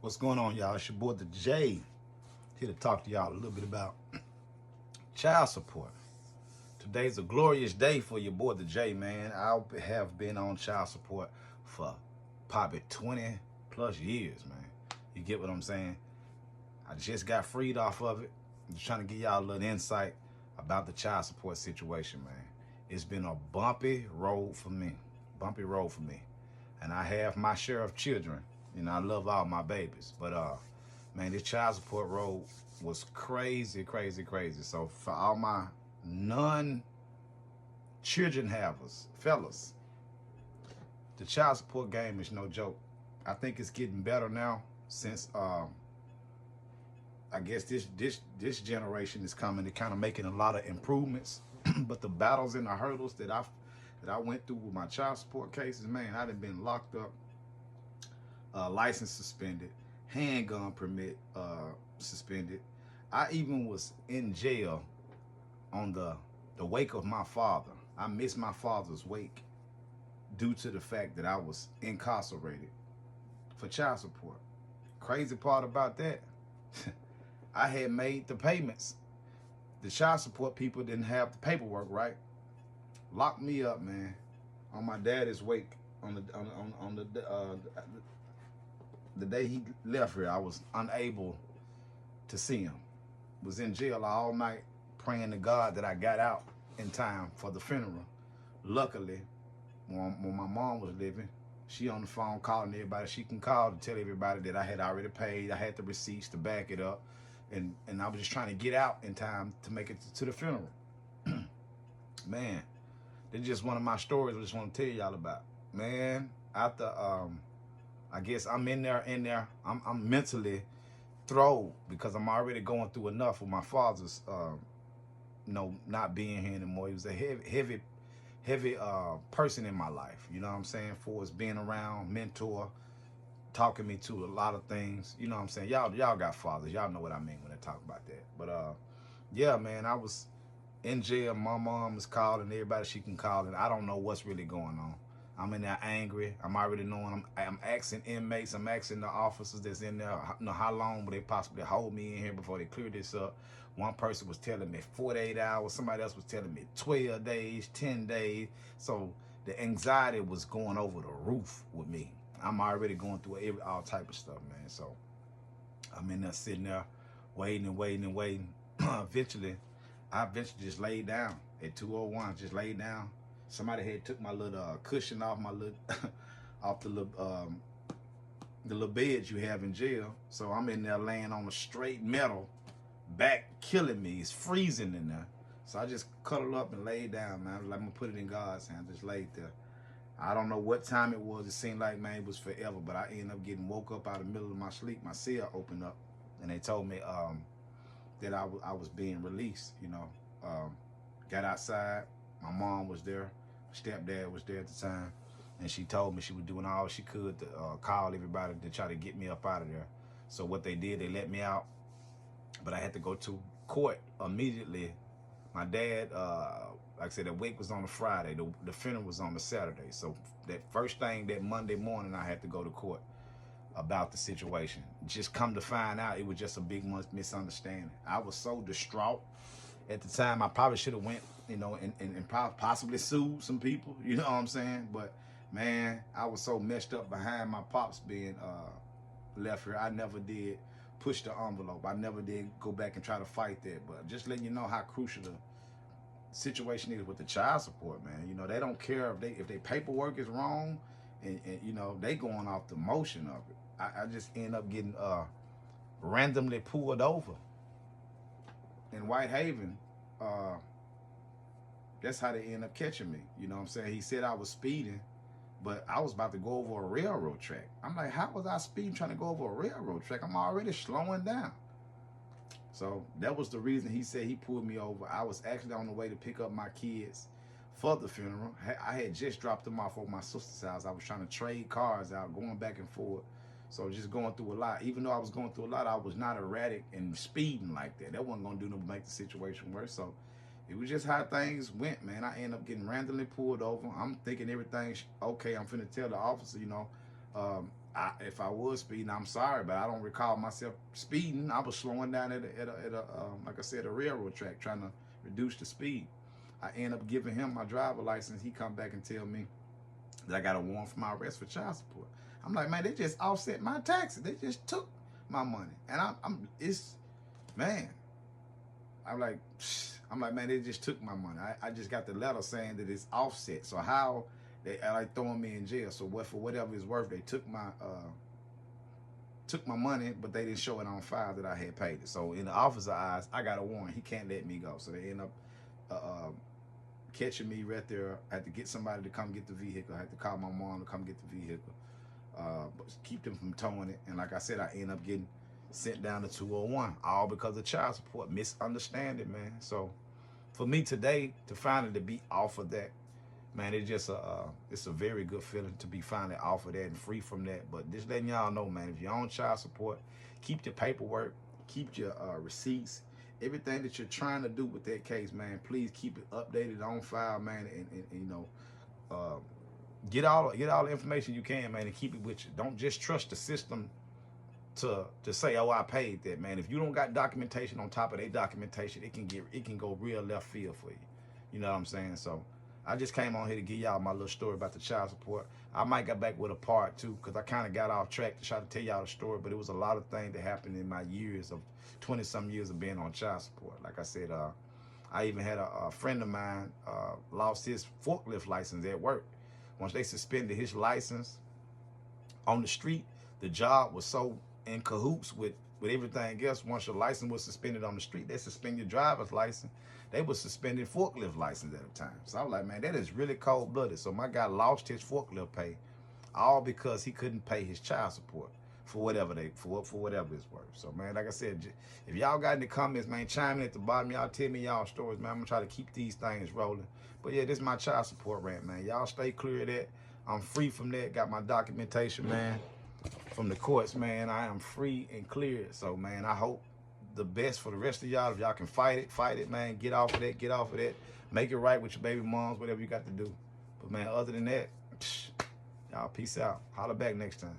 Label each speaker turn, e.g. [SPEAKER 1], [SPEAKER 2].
[SPEAKER 1] What's going on, y'all? It's your boy, the J, here to talk to y'all a little bit about child support. Today's a glorious day for your boy, the J, man. I have been on child support for probably 20 plus years, man. You get what I'm saying? I just got freed off of it. I'm just trying to give y'all a little insight about the child support situation, man. It's been a bumpy road for me. Bumpy road for me. And I have my share of children. You know, I love all my babies. But man, this child support road was crazy, crazy, crazy. So for all my non-children havers, fellas, the child support game is no joke. I think it's getting better now since I guess this generation is coming. They're kind of making a lot of improvements. But the battles and the hurdles that I went through with my child support cases, man, I done been locked up, license suspended, handgun permit suspended. I even was in jail on the wake of my father. I missed my father's wake due to the fact that I was incarcerated for child support. Crazy part about that, I had made the payments. The child support people didn't have the paperwork right. Locked me up, man, on my daddy's wake on the day he left here. I was unable to see him. Was in jail all night praying to God that I got out in time for the funeral. Luckily, when my mom was living, she on the phone calling everybody she can call to tell everybody that I had already paid. I had the receipts to back it up. And I was just trying to get out in time to make it to the funeral. Man, that's just one of my stories I just want to tell y'all about. Man, after I guess I'm in there, I'm mentally thrown because I'm already going through enough with my father's not being here anymore. He was a heavy person in my life, you know what I'm saying, for us being around, mentor, talking me to a lot of things, you know what I'm saying. Y'all got fathers, y'all know what I mean when I talk about that. But yeah, man, I was in jail. My mom is calling everybody she can call, and I don't know what's really going on. I'm in there angry. I'm already knowing. I'm asking inmates. I'm asking the officers that's in there, you know, how long will they possibly hold me in here before they clear this up. One person was telling me 48 hours. Somebody else was telling me 12 days, 10 days. So the anxiety was going over the roof with me. I'm already going through all type of stuff, man. So I'm in there sitting there waiting and waiting and waiting. I eventually just laid down at 2:01. Just laid down. Somebody had took my little cushion off my little off the little beds you have in jail. So I'm in there laying on a straight metal, back killing me. It's freezing in there. So I just cuddled up and laid down, man. I was like, I'm gonna put it in God's hands. Just laid there. I don't know what time it was. It seemed like, man, it was forever. But I ended up getting woke up out of the middle of my sleep. My cell opened up, and they told me that I was being released. You know, got outside. My mom was there. Stepdad was there at the time, and she told me she was doing all she could to call everybody to try to get me up out of there. So what they did, they let me out, but I had to go to court immediately. My dad, like I said, the wake was on a Friday. The funeral was on a Saturday. So that first thing, that Monday morning, I had to go to court about the situation. Just come to find out, it was just a big misunderstanding. I was so distraught at the time. I probably should have went, you know, and possibly sued some people, you know what I'm saying? But man, I was so messed up behind my pops being left here. I never did push the envelope. I never did go back and try to fight that. But just letting you know how crucial the situation is with the child support, man. You know, they don't care if they paperwork is wrong, and you know, they going off the motion of it. I just end up getting randomly pulled over in Whitehaven. That's how they end up catching me. You know what I'm saying? He said I was speeding, but I was about to go over a railroad track. I'm like, how was I speeding trying to go over a railroad track? I'm already slowing down. So that was the reason he said he pulled me over. I was actually on the way to pick up my kids for the funeral. I had just dropped them off at my sister's house. I was trying to trade cars out, going back and forth. So just going through a lot. Even though I was going through a lot, I was not erratic and speeding like that. That wasn't going to do nothing to make the situation worse. So it was just how things went, man. I ended up getting randomly pulled over. I'm thinking everything's okay. I'm finna tell the officer, you know, if I was speeding, I'm sorry, but I don't recall myself speeding. I was slowing down at a like I said, a railroad track, trying to reduce the speed. I end up giving him my driver license. He come back and tell me that I got a warrant for my arrest for child support. I'm like, man, they just offset my taxes. They just took my money, and it's, man. I'm like, man, they just took my money. I just got the letter saying that it's offset. So how they like throwing me in jail? So what, for whatever it's worth, they took my money, but they didn't show it on file that I had paid it. So in the officer's eyes, I got a warrant. He can't let me go. So they end up catching me right there. I had to get somebody to come get the vehicle. I had to call my mom to come get the vehicle, but keep them from towing it. And like I said, I end up getting sent down to 201, all because of child support, misunderstanding, man. So for me today to finally to be off of that, man, it's just it's a very good feeling to be finally off of that and free from that. But just letting y'all know, man, if you're on child support, keep your paperwork, keep your receipts, everything that you're trying to do with that case, man. Please keep it updated on file, man, and you know, get all the information you can, man, and keep it with you. Don't just trust the system to say, oh, I paid that, man. If you don't got documentation on top of that documentation, it can go real left field for you. You know what I'm saying? So I just came on here to give y'all my little story about the child support. I might get back with a part 2 because I kind of got off track to try to tell y'all the story, but it was a lot of things that happened in my years of 20-some years of being on child support. Like I said, I even had a friend of mine lost his forklift license at work. Once they suspended his license on the street, the job was so in cahoots with everything else. Once your license was suspended on the street, they suspend your driver's license. They was suspending forklift license at a time. So I was like, man, that is really cold-blooded. So my guy lost his forklift pay, all because he couldn't pay his child support for whatever it's worth. So man, like I said, if y'all got any comments, man, chime in at the bottom. Y'all tell me y'all stories, man. I'm gonna try to keep these things rolling. But yeah, this is my child support rant, man. Y'all stay clear of that. I'm free from that. Got my documentation, man, from the courts, man. I am free and cleared. So man, I hope the best for the rest of y'all. If y'all can fight it, man. Get off of that. Make it right with your baby moms, whatever you got to do. But man, other than that, y'all peace out. Holler back next time.